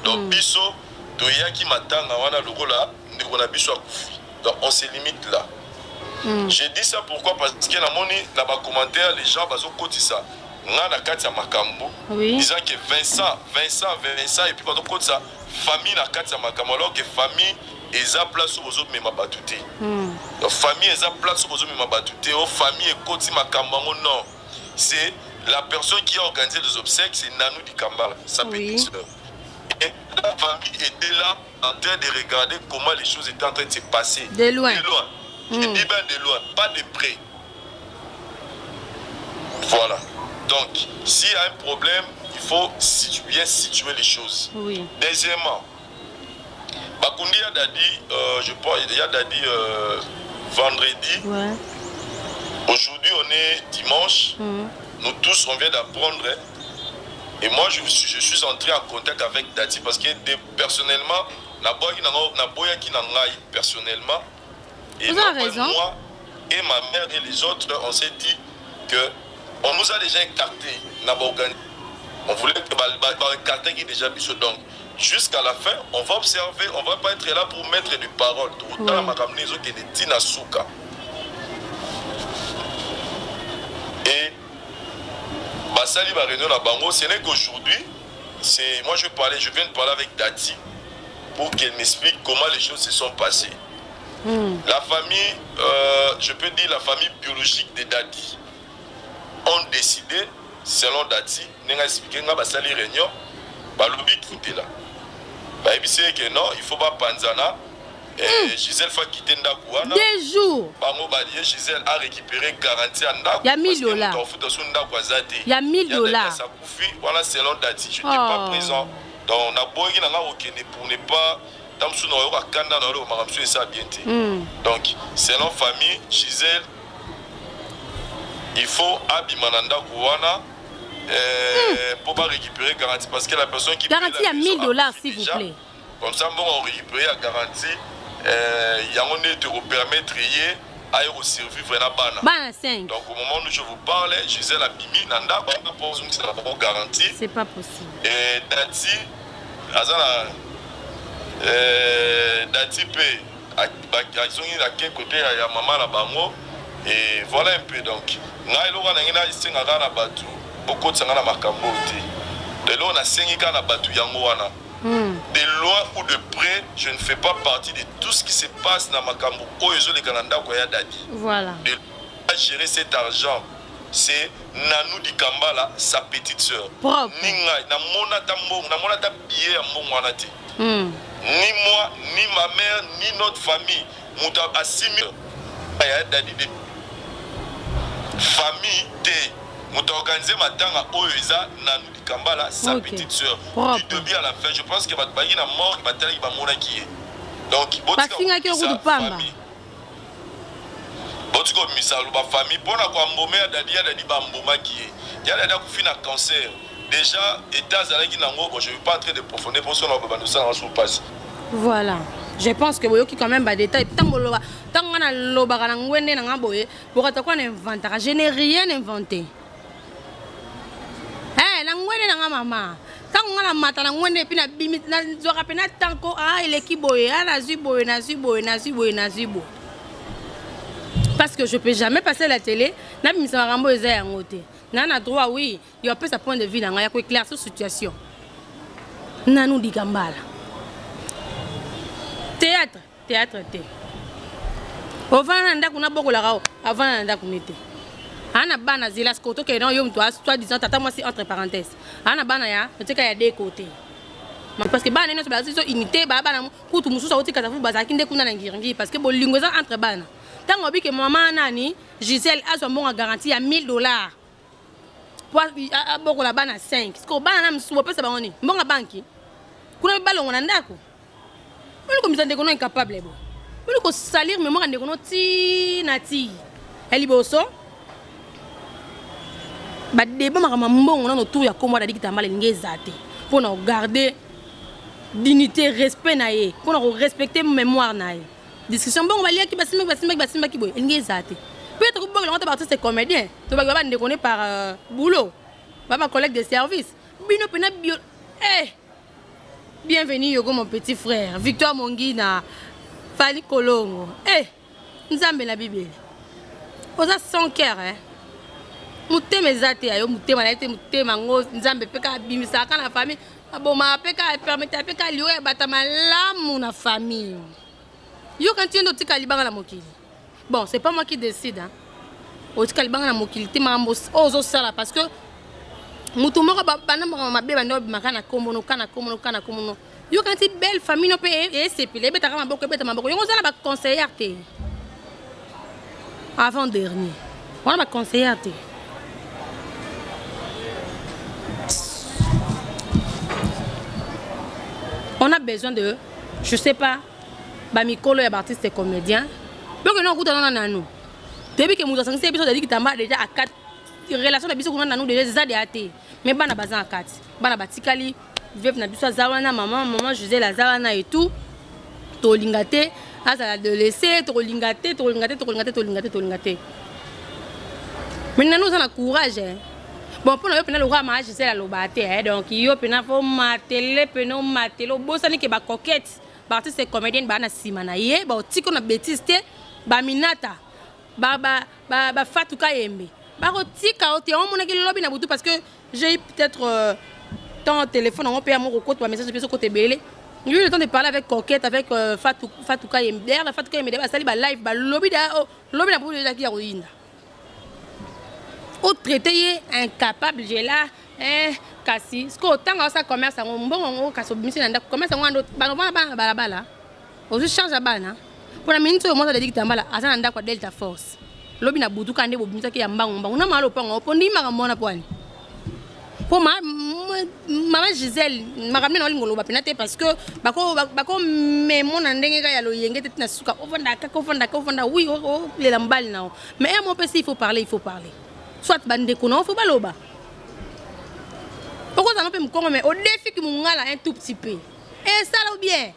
Donc, biso toyaki matanga wana lokola ndeko na biso akufi. Donc, on se limite là. J'ai dit ça pourquoi parce que dans les commentaires les gens bazo koti ça ngana kati ya makambo disant que Vincent et puis quand on koti ça famille na kati ya makambo alors que famille eza place ozo mema batute. Famille eza place ozo mema batute, o famille ekoti makambo non. C'est la personne qui a organisé les obsèques, c'est Nanou Dikambala, sa petite sœur. Et la famille était là en train de regarder comment les choses étaient en train de se passer. De loin. De loin. Je dis bien de loin, pas de près. Voilà. Donc, s'il y a un problème, il faut bien situer les choses. Oui. Deuxièmement, Bakundi a dit, je pense, il y a dit vendredi. Ouais. Aujourd'hui, on est dimanche. Nous tous, on vient d'apprendre. Et moi, je suis entré en contact avec Dati parce que personnellement, personnellement, et vous avez raison. Moi et ma mère et les autres, on s'est dit que on nous a déjà écartés. On voulait que écarter qui déjà bis. Donc, jusqu'à la fin, on va observer, on va pas être là pour mettre des paroles. Et Basali va réunion à Bango, ce n'est qu'aujourd'hui, moi je viens de parler avec Dati pour qu'elle m'explique comment les choses se sont passées. La famille, je peux dire la famille biologique de Dati, ont décidé, selon Dati, nous avons expliqué que Basali réunion, Balobi tout est là. Bah, il dit que non, il faut pas Panzana. Gisèle fa quitter Ndakouana. Des jours. Bango Badié, Gisèle a récupéré garantie à Ndakou. Il y a 1000 $. Il y a 1000 $. Voilà, selon Dati. Je n'étais pas présent. Donc, on a beau y aller pour ne pas. Donc, selon famille, Gisèle, il faut Abimananda Kouana pour pas récupérer garantie. Parce que la personne qui garantie à 1000 $, s'il vous plaît. Comme ça, on récupère la garantie. Il y a un te permettre de survivre à Bana. 5. Donc, au moment où je vous parle, Gisèle a Bimi, Nanda, on garantie. C'est pas possible. Et Dati, Dati P, ils ont eu à quel côté il y a maman la bango. Et voilà un peu donc. Beaucoup de gens ont de l'eau, on a 5 ans à Batu Yangoana. De loin ou de près, je ne fais pas partie de tout ce qui se passe dans Makambo. Voilà. De gérer cet argent, c'est Nanou Dikambala, sa petite sœur. Ni moi, ni ma mère, ni notre famille. Mouta assimi famille T. Mouta organisé matanga Oeza Nanou Dikambala, sa petite sœur. Du début à la fin, je pense que va bailler na mort, va tellement va mona qui est. Donc, famille. Botiko misalo ba famille pour na kwa mbomé dadi ya dadi ba mboma qui est. Il y a dadi qui finit cancer. Déjà, état zalaki nango, bon, je ne vais pas entrer de profondeur pour ça on va nous ça en sous-passe. Voilà. Je pense que vous avez quand même des détails. Tant que vous avez des détails, pour être quoi inventer. Je n'ai rien inventé. Eh, na maman. Tant que la mata na ngwende puis na bimit na zora pena tanko ah il est qui boye ah na zuboye na zuboye na zuboye na zubo. Parce que je peux jamais passer la télé na bimisa marambo eza ya ngote. Na na droit oui, il y a peu sa point de vue na ya ko éclaircir situation. Nanou Dikambala. Théâtre. Avant nanda kuna boko la rao, avant nanda kunete. Ana bana zila skoto ke non yom toi soit disant tata moi c'est entre parenthèses. Ana bana ya, tu sais qu'il y a des côtés. Parce que bana non c'est unité bana kutu mususa oti kazafu bazaki nde kuna na ngiringi parce que bolingo za entre bana. Tango bi ke maman nani Gisèle a son bon garantie à 1000 $. Pour boko la bana 5. Parce que bana na msubo pesa bangoni. Mbonga banki. Kuna balongo na ndako. On comme ça on est incapable bon. On ko salir mémoire ndeko no ti nati. Eliboso. Ba débat makama mbongo na autour ya komwa dadi kitambala ngezate. Pour nous garder dignité, respect naé, pour nous respecter mémoire naé. Discussion bon balia ki basimba ki boy ngezate. Peut-être que bon on va c'est comédien. To ba ba ndeko par boulot. Ba ma collègue de service. Bino pena bio bienvenue Yogo mon petit frère Victor Mongina Fali Kolongo Nzambe la Bible oza son cœur muteme zate ayo mutema na ete mutema ngo Nzambe peka bimisa kana famille Bon, ma peka permettre à peka liyo ya bata malamu na famille. Yo quand tu es tika libanga na mokili. Bon, c'est pas moi qui décide hein. O tika libanga na mokili te mambo ozo sala parce que mutu moko bana mabe bando makana komono kana komono. Yo quand tu belle famille no pe et c'est pile beta kama boko beta maboko. Yo zala ba conseiller te. Avant dernier. On va conseiller te. On a besoin de, je sais pas, Bamikolo et artistes et comédiens. Donc nous on a nous. Depuis que nous avons dit que tamba déjà à 4 relations de biso qu'on a nous déjà ça déjà té. Mais bana bazan à 4. Bana batikali veuve na biso zawana maman José la zawana et tout. To lingate, asa de laisser to lingate. Maintenant nous on a courage. Bon, pour nous, le roi m'a acheté la lobate, donc il y a faut matele, bosani ke ba coquette, artiste comédienne ba na simanaye, ba tiko na bêtiste, ba minata, ba fatuka yembe. Ba tika ote on mona ke lobby na butu parce que j'ai peut-être ton téléphone on peut mon côté message sur côté belé. J'ai eu le temps de parler avec coquette avec fatuka yembe. Derrière fatuka yembe ba sali ba live ba lobby na pour déjà qui a ruina. Au traité incapable j'ai là kasi ce que autant ça commerce on bon kaso bimisi nda commerce on ando balabala on change bana pour la minute moi ça dit que tambala asa nda kwa Delta Force lobi na butu kande bo bimisa ke yamba ngomba una malo pango opondi maka mona pwani pour maman Gisèle m'a ramené dans l'ingolo bapinate parce que bako me mona ndenge ka ya lo yengete na suka ofanda oui les lambal na mais mon PC il faut parler soit bande kono faut baloba pourquoi ça non peut me convaincre mais au défi qui mungala un tout petit peu et ça là bien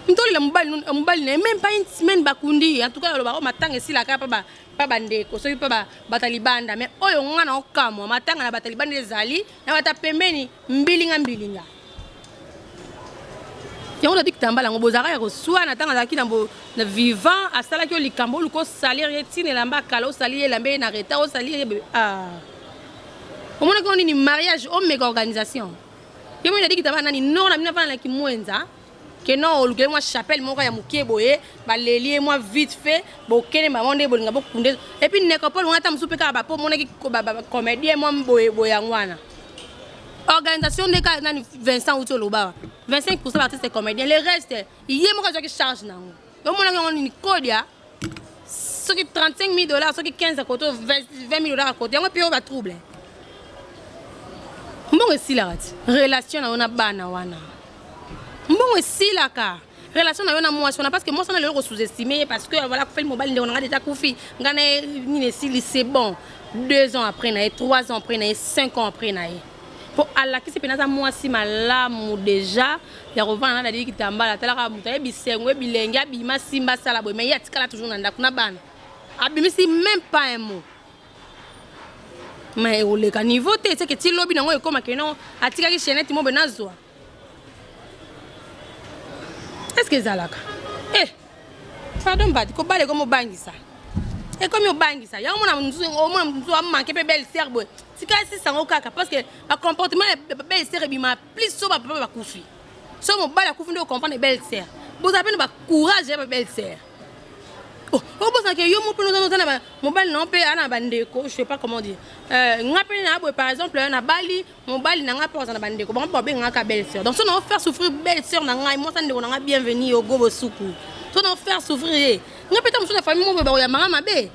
ntoli la mbali même pas une semaine bakundi en tout cas lo matanga si la ka pa bande ko so pa batalibanda mais oyo ngana okamo matanga na batalibanda ezali na bata pembeni mbilinga yango dik tambala ngo bozaka ya ko soit na tanga zaki na vivant asala ki likambo luko salir yetine lamba kala o salir lambe na reta o salir au moins qu'on ni mariage au méga organisation yo mo dik tambala nani non na mina fana ki mwenza que non le moi chapelle mon ya mukie boye ba lelie moi vite fait bo kene ba monde bolinga bo kunde et puis nekopol on atam supeka ba po monaki comédien moi boye ngwana organisation de cas nani Vincent Outoloba 25% d'artistes comédiens le reste il y a moi qui charge nango donc mon on ni kodia ce qui $35,000 ce qui 15 à côté $20,000 à côté on peut pas trouble mbongo sila relation na ona bana wana mbongo sila ka relation na yona moi parce que moi ça le sous-estimé parce que voilà fait le mobile on a déjà koufi ngana ni sili c'est bon 2 ans après na 3 ans après na 5 ans après na pour Allah qui se penaza moi si malamu déjà ya revendre na dit kitambala talaka mutaye bisengwe bilenga bima simba sala boy mais yatikala toujours na ndakuna bana abimisi même pas un mot mais au le niveau c'est que ti lobby nango ekoma kenon atika ki chenette mo benazwa est-ce que zalaka pardon badi ko bale comme bangisa et comme bangisa ya mona mtu manquer pe belle serbe tika si sango kaka parce que le comportement belle sœur bima plus so ba papa ba kufi so mo bala kufi ndo comprendre belle sœur vous avez ba courage ya belle sœur oh bosa ke yo mo peno na mo bali non pe ana bandeko je sais pas comment dire ngape na bo par exemple na bali mo bali na ngape na bandeko bon ba be ngaka belle sœur donc ça on faire souffrir belle sœur na ngai moi ça ndeko na bienvenue au gobo suku ça on faire souffrir ngape ta muso na famille mo ba ya mama be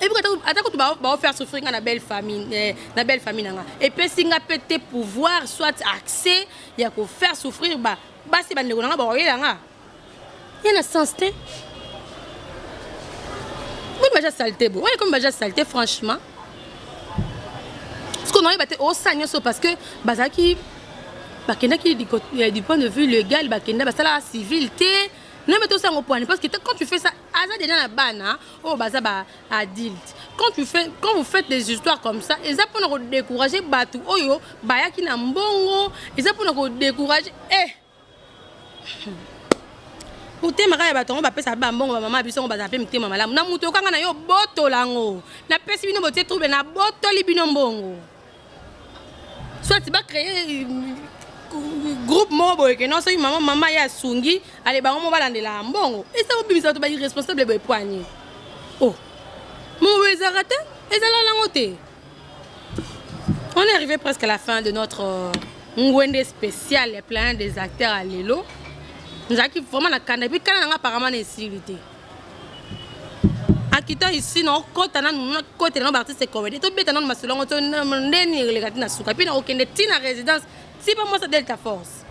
et puis attends tu va faire souffrir na belle famille nanga et puis si ngape te pouvoir soit accès ya ko faire souffrir ba si bandeko na ba oyela nga il y a sens te oui, mais j'ai salté. Oui, comme j'ai salté, franchement. Ce qu'on a eu, au Seigneur, parce que Bazaki, du point de vue légal, c'est la civilité. Non, mais tout ça au point. Parce que quand tu fais ça, ça déjà la banane, oh, bah ça va adulte. Quand vous faites des histoires comme ça, ils ont pour nous décourager, Batou, oh yo, Bayaki na mbongo, ils ont pour nous décourager. Ute makaya batongo bapesa bambongo mama biso ba zape mtema malamu na muto kanga na yo boto lango na pesi bino bote trouble na boto li bino mbongo soit tu vas créer groupe mobile que non c'est maman ya sungi allez ba on va landela mbongo et ça obimisa to ba irresponsable ba poigné oh mon bezarate et ça la langote. On est arrivé presque à la fin de notre Ngwende spécial plein des acteurs à Lelo. Nous avons vraiment la canne et puis quand on a apparemment une sécurité. Akita ici non côté non artiste comédie to beta non masolongo to ndeni relegati na suka puis na okende tina résidence si pas moi ça delta force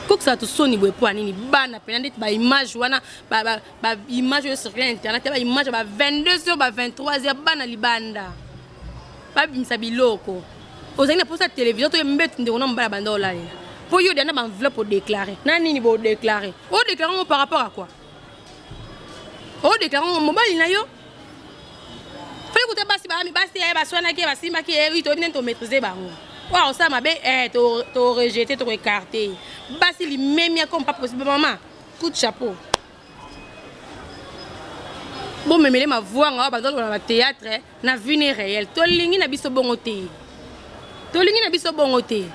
ko ça to soni boy po nini bana pena ndeti ba image wana ba image sur internet ba image ba 22h ba 23h bana libanda ba bimisa biloko ozali na posa télévision to mbeti ndeko na mbala banda olala pour yo dana ba enveloppe pour déclarer na nini bo déclarer o déclarer par rapport à quoi. Oh, déclarons mon mobile na yo. Fallait que tu basi ba mi basi ba swana ki ba simba ki eri to bien to maîtriser ba. Wow, ça m'a to rejeté, to écarté. Basi li même comme pas possible maman. Coup de chapeau. Bon mais ma voix nga ba dans le théâtre na vie ni réel. To lingi na biso bongoté. To lingi na biso bongoté.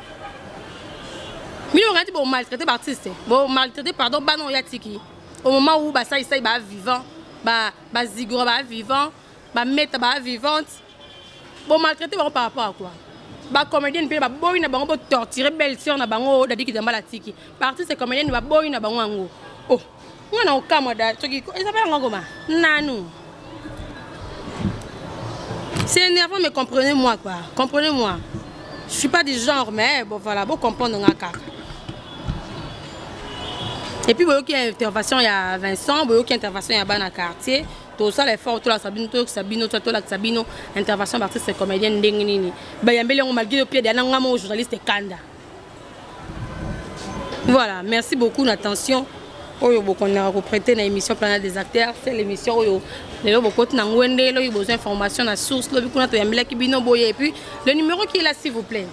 Mi on a dit bon maltraité par artiste. Bon maltraité pardon ba non ya tiki. Au moment où bah ça va vivant bah zigora bah vivant bah meta bah vivante bon maltraité par rapport à quoi bah comédienne puis bah boy na bango torturer belle sœur na bango dadi ki damba la tiki partie c'est comédienne bah boy na bango ngo oh on a au camada toki ça s'appelle ngoma nanou c'est énervant mais comprenez-moi quoi comprenez-moi je suis pas du genre mais bon voilà bon comprendre ngaka. Et puis, il y a intervention, il y a Vincent, il y a intervention, il y a Bana Quartier. Tout ça, les forts, tout la Sabino, Sabino, intervention d'artistes comédienne, Dengini. Il y a un bel malgré le pied d'un journaliste Kanda. Voilà, merci beaucoup d'attention. On a reprêté l'émission Planète des acteurs. C'est l'émission où les gens ont besoin d'informations, de sources, et puis le numéro qui est là, s'il vous plaît.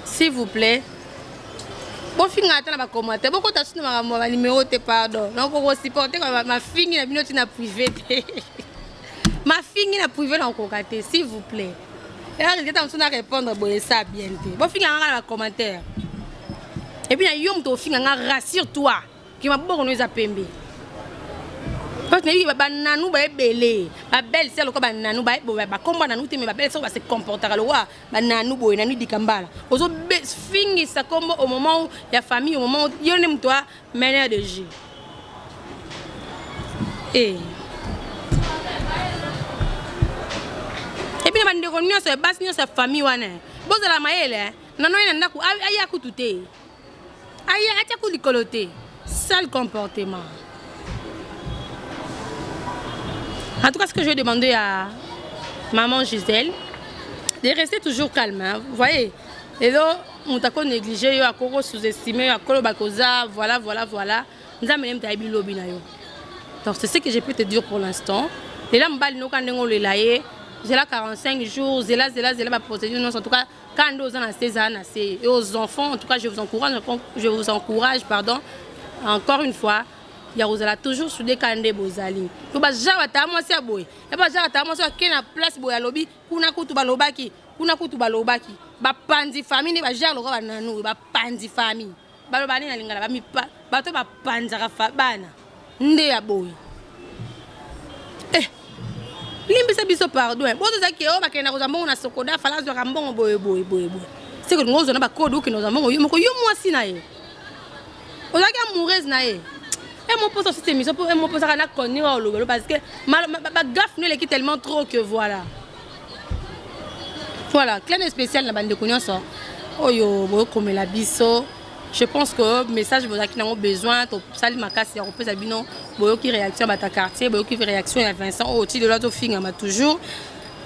S'il vous plaît. Bon finga attend na commentaire beaucoup t'as ma numéro te pardon donc pour supporter ma fille na bino na privé ma fille na privé na kokate s'il vous plaît et là je vais répondre boye ça bien bon finga na commentaire et puis na yom to finga rassure-toi qui m'a beaucoup nous a pembe parce que ba nanou ba belé ba belle sœur ko ba nanou ba komba nanou te mais ba belle sœur va se comporter le roi ba nanou boy nanou dikambala ozo fingi ça comme au moment où il y a famille au moment où yonem toi meneur de jeu et puis ba ndeko nyonso bas nyonso famille wana bozo la maele nano ina ndaku aya kututé aya acha kulikoloté sale comportement. En tout cas, ce que je vais demander à maman Gisèle, de rester toujours calme. Hein. Vous voyez, et là, on t'a négligé, on a sous-estimé, on a voilà. Donc, c'est ce que je peux te dire pour l'instant. Et là, j'ai là 45 jours, j'ai là ma procédure. En tout cas, quand on a 16 ans, et aux enfants, en tout cas, je vous encourage, encore une fois. Ya ozala toujours sous des kande bozali to ba jawa ta mo sia boy e ba jawa ta mo sia ke na place boy alobi kuna kutu balobaki ba pandi famille ba jalo ko bananu ba pandi famille baloba ni na lingala ba mi ba to ba panja ka fa bana nde ya boy limbisa biso pardon bozo zaki o ba kena ko zambongo na sokoda fala zo ka mbongo boy c'est que ngozo na ba kodo ke no zambongo yo moko yo mwasi na ye ozaki amoureuse na ye. Et mon poste cette émission pour mon poste à la connaître parce que ma gaffe ne l'équipe tellement trop que voilà clin spécial la bande de connaissance oh yo comme la biso je pense que message vous qui n'ont besoin to salut ma casse on peut sabino boyo qui réaction à ta quartier boyo qui réaction à Vincent au de l'autre fille m'a toujours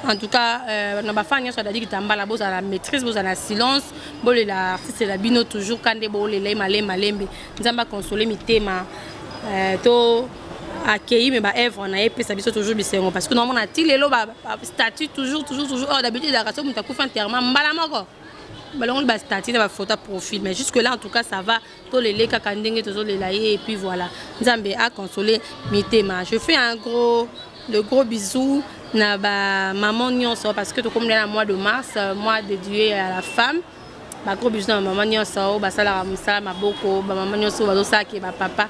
en tout cas na ba fanya so dadi kitambala boza la maîtrise boza la silence bolé la artiste la bino toujours quand de bolé les malembe nzamba consoler mitema to accueillir mais ba œuvre na épée ça biso toujours bisengo parce que normalement na tilelo ba statut toujours d'habitude la raison muta kufa entièrement mbala moko balon ba statut na ba photo profil mais jusque là en tout cas ça va to les kaka ndenge toujours les layer et puis voilà nzambe a consoler mitema je fais un gros de gros bisous na ba maman nyonso parce que tout comme le mois de mars, mois dédié à la femme. Ba gros bisous na maman nyonso, ba sala musala maboko, ba maman nyonso ba dosa ki ba papa,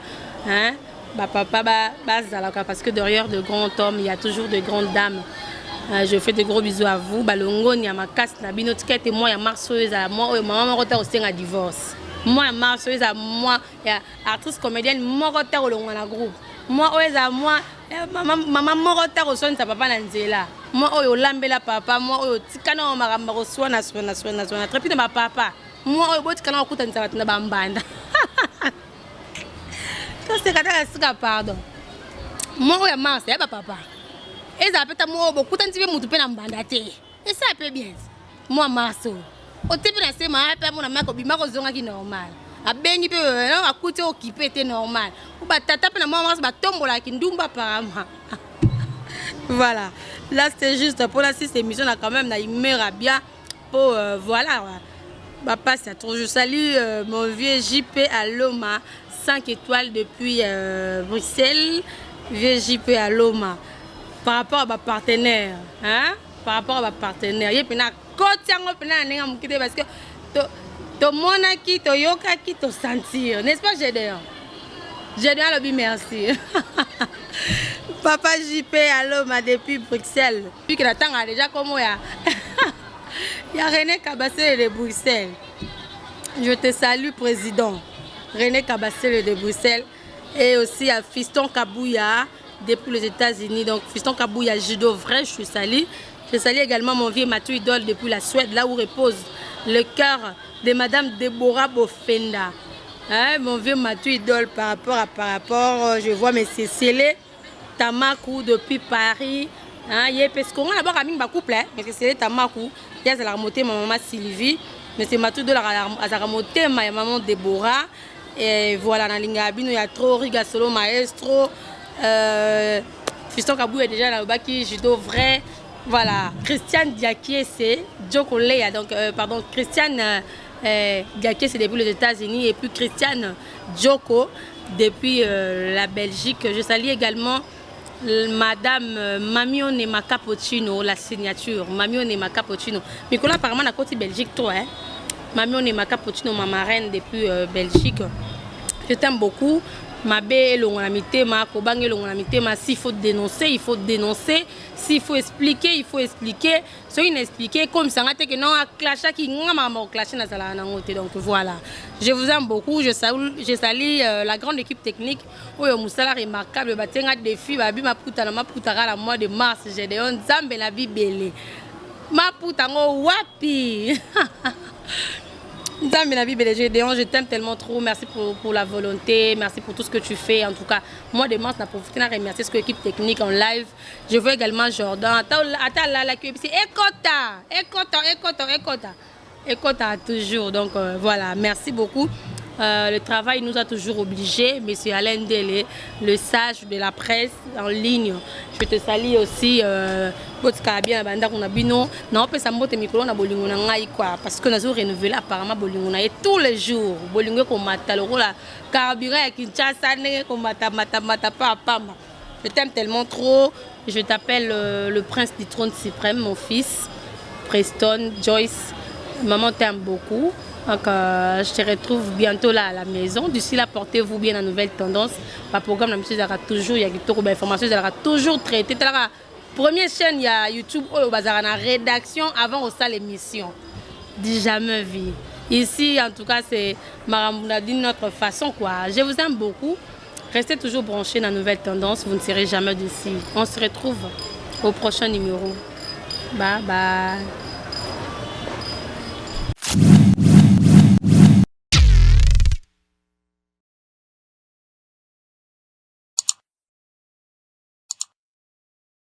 hein? Ba papa ba zalaka parce que derrière de grands hommes, il y a toujours de grandes dames. Je fais de gros bisous à vous. Balongo ni à ma casse na bino tikete moi ya marseuse à moi maman rota aussi un divorce. Moi marseuse à moi ya artiste comédienne moi rota au longo na groupe. Moi à moi maman morota au son sa papa na nzela. Moi oyo lambela papa moi oyo tikana o maramba ko swana trepide ma papa. Moi oyo botikana okuta nzaba tuna bambanda. Ça c'est kada pardon. Moi oyo mars ya papa. Et ça peut être moi beaucoup de temps tu peux m'embandater. Et ça peut bien. Moi marceau. Au type na c'est ma papa mon amako bima ko zonga ki normal. A bengi pe non a côté occupé était normal. Ou ba tata pe na moi marceau ba tombola ki ndumba parama. Voilà. Là c'était juste pour la cette émission là quand même na il meurt bien pour voilà. Papa c'est trop je salue mon vieux JP à Loma 5 étoiles depuis Bruxelles. Vieux JP à Loma. Par rapport à ma partenaire, hein? Par rapport à ma partenaire, il y a une côté parce que to mona qui to yoka qui to sentir, n'est-ce pas Gédéon? Gédéon lobby merci. Papa JP allo ma depuis Bruxelles. Puis que la temps a déjà comme il y a René Cabassel de Bruxelles. Je te salue président. René Cabassel de Bruxelles et aussi à Fiston Kabouya depuis les États-Unis. Donc, Fiston Kabouya judo vrai, je salue. Je salue également mon vieux Mathieu Idole depuis la Suède, là où repose le cœur de Madame Deborah Bofenda. Hein, mon vieux Mathieu Idole par rapport, je vois M. Célé Tamakou depuis Paris. Hein, parce qu'on a d'abord un couple, hein, M. Célé Tamakou, il y a la remontée ma maman Sylvie, M. Mathieu Idole a la remontée ma maman Deborah. Et voilà, dans l'Ingabino, il y a trop Riga Solo Maestro. Fiston Kabou est déjà là au baki judo vrai. Voilà, Christiane Diakié c'est Joko Leia donc pardon Christiane Diakié c'est depuis les États-Unis et puis Christiane Joko depuis la Belgique. Je salue également Madame Mamione Macappuccino, la signature Mamione Macappuccino. Mais qu'on a apparemment à côté Belgique toi hein. Mamione Macappuccino ma marraine depuis Belgique. Je t'aime beaucoup. Ma belle l'onamité ma kobange l'onamité ma s'il faut dénoncer il faut dénoncer s'il faut expliquer il faut expliquer ce qui n'expliquer comme ça que non a clasher qui ngama clasher na sala na ngote donc voilà je vous aime beaucoup je salue la grande équipe technique oyo musala remarquable batenga défi babi maputa na maputaka la mois de mars Gédéon Nzambe na bibele maputa ngo wapi. Gédéon, je t'aime tellement trop. Merci pour la volonté. Merci pour tout ce que tu fais. En tout cas, moi, de mars, je profité de remercier cette équipe technique en live. Je veux également Jordan. Écoute toujours. Donc, voilà. Merci beaucoup. Le travail nous a toujours obligés. Monsieur Alain Dele, le sage de la presse en ligne. Je te salue aussi. Parce que nous avons renouvelé apparemment Bolingo et tous les jours. Bolingo comme la carburant et Kinshasa je t'aime tellement trop. Je t'appelle le prince du trône suprême, mon fils. Preston, Joyce. Maman t'aime beaucoup. Donc, je te retrouve bientôt là à la maison. D'ici là, portez-vous bien à Nouvelle Tendance. Le programme, la monsieur toujours, il y a des informations, il sera toujours traité. Première chaîne, il y a YouTube, il y a la rédaction avant aussi l'émission. Dis jamais vu. Ici, en tout cas, c'est Marambouna d'une autre façon, quoi. Je vous aime beaucoup. Restez toujours branchés dans Nouvelle Tendance. Vous ne serez jamais d'ici. On se retrouve au prochain numéro. Bye bye.